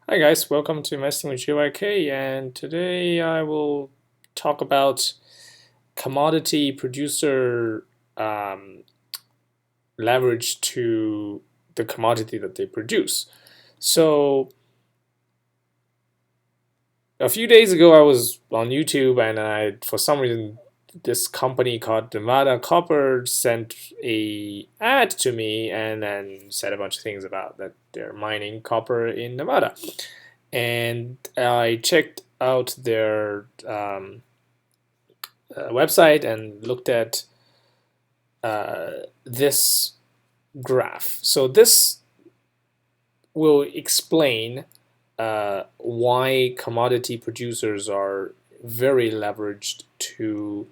Hi guys, welcome to Investing with JYK, and today I will talk about commodity producer um, leverage to the commodity that they produce. So a few days ago I was on YouTube and for some reason, this company called Nevada Copper sent a ad to me and then said a bunch of things about that they're mining copper in Nevada. And I checked out their website and looked at this graph. So this will explain why commodity producers are very leveraged to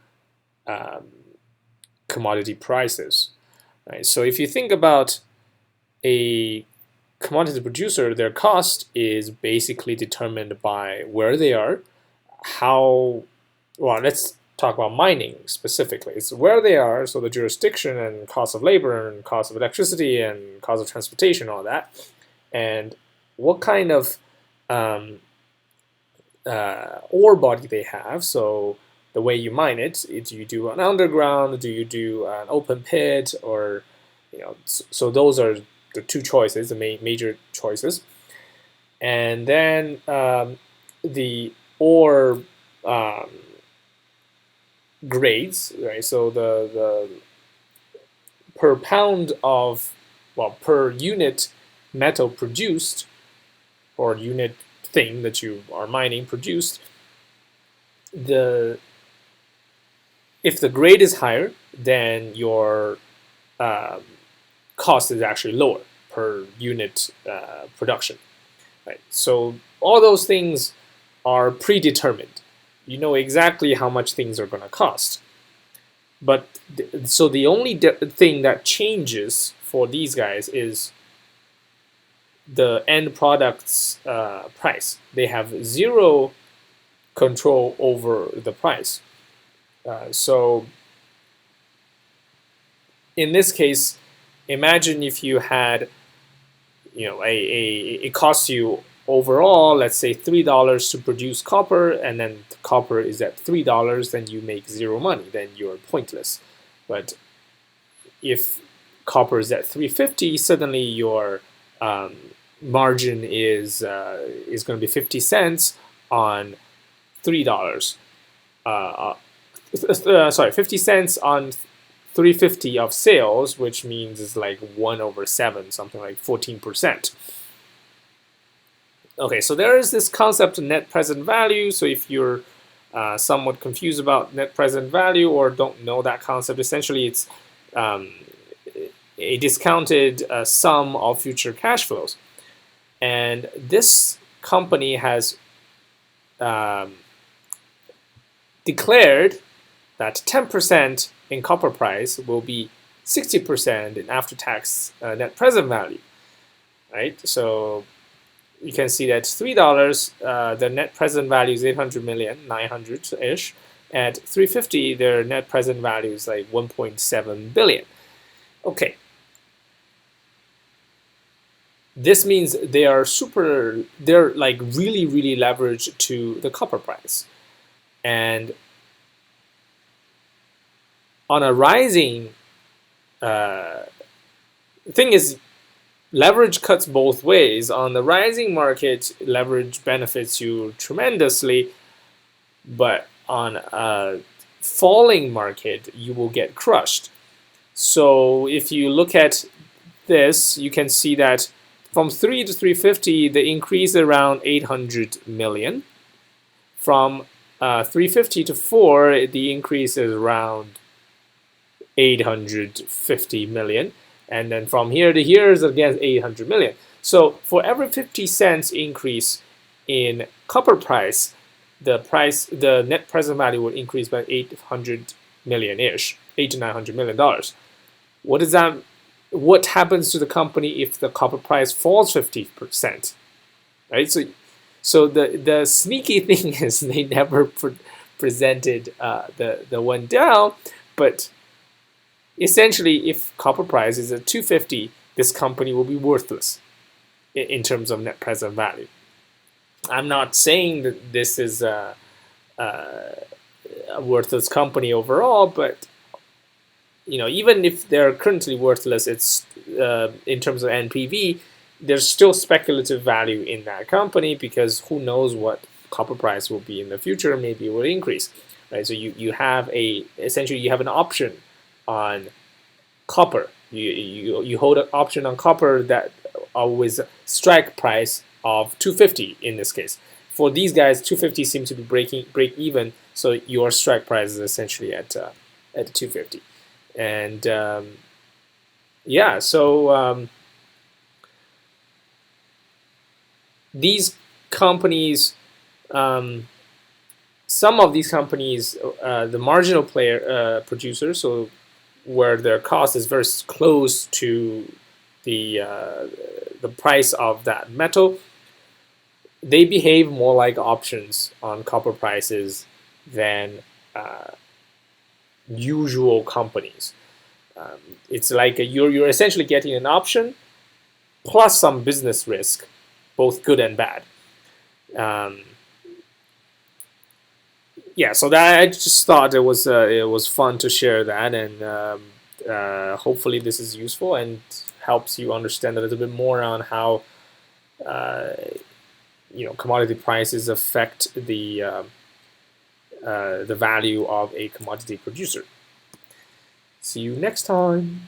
um, commodity prices. Right? So if you think about a commodity producer, their cost is basically determined by where they are, how well, let's talk about mining specifically. It's where they are, so the jurisdiction and cost of labor and cost of electricity and cost of transportation, all that, and what kind of um, ore body they have. So the way you mine it, do you do an underground? Do you do an open pit? Or so those are the two choices, the major choices. And then the ore um, grades, right? So the per pound of, well, per unit metal produced, or unit thing that you are mining produced, the if the grade is higher, then your um, cost is actually lower per unit production, right? So all those things are predetermined. You know exactly how much things are going to cost. But so the only thing that changes for these guys is the end product's price. They have zero control over the price. So in this case, imagine if you had, it costs you overall, let's say $3 to produce copper, and then the copper is at $3, then you make zero money. Then you're pointless. But if copper is at 350, suddenly your margin is going to be 50 cents on $3. Sorry, 50 cents on 350 of sales, which means it's like 1/7, something like 14%. Okay, so there is this concept of net present value. So if you're somewhat confused about net present value or don't know that concept, essentially it's um, a discounted sum of future cash flows. And this company has um, declared that 10% in copper price will be 60% in after-tax net present value, right? So you can see that $3, the net present value is 800 million, 900-ish. At 350, their net present value is like 1.7 billion. Okay. This means they're like really, really leveraged to the copper price. And on a rising thing is, leverage cuts both ways. On the rising market, leverage benefits you tremendously, but on a falling market, you will get crushed. So if you look at this, you can see that from 3 to 350, the increase is around 800 million. From 350 to 4, the increase is around 850 million. And then from here to here is again 800 million. So for every 50 cents increase in copper price, the net present value will increase by 800 million-ish, $800 to $900 million. What is that? What happens to the company if the copper price falls 50%? Right. So the sneaky thing is they never presented the one down, but essentially, if copper price is at 250, this company will be worthless in terms of net present value. I'm not saying that this is a worthless company overall, but even if they're currently worthless, it's in terms of NPV, there's still speculative value in that company because who knows what copper price will be in the future? Maybe it will increase, right? So you have essentially you have an option on copper. You hold an option on copper that with strike price of 250 in this case. For these guys, 250 seems to be break even, so your strike price is essentially at 250. And yeah, so these companies, some of these companies, the marginal producer, so where their cost is very close to the price of that metal, they behave more like options on copper prices than usual companies. It's like you're essentially getting an option plus some business risk, both good and bad. Um, yeah, so that I just thought it was fun to share that, and hopefully this is useful and helps you understand a little bit more on how uh, commodity prices affect the value of a commodity producer. See you next time.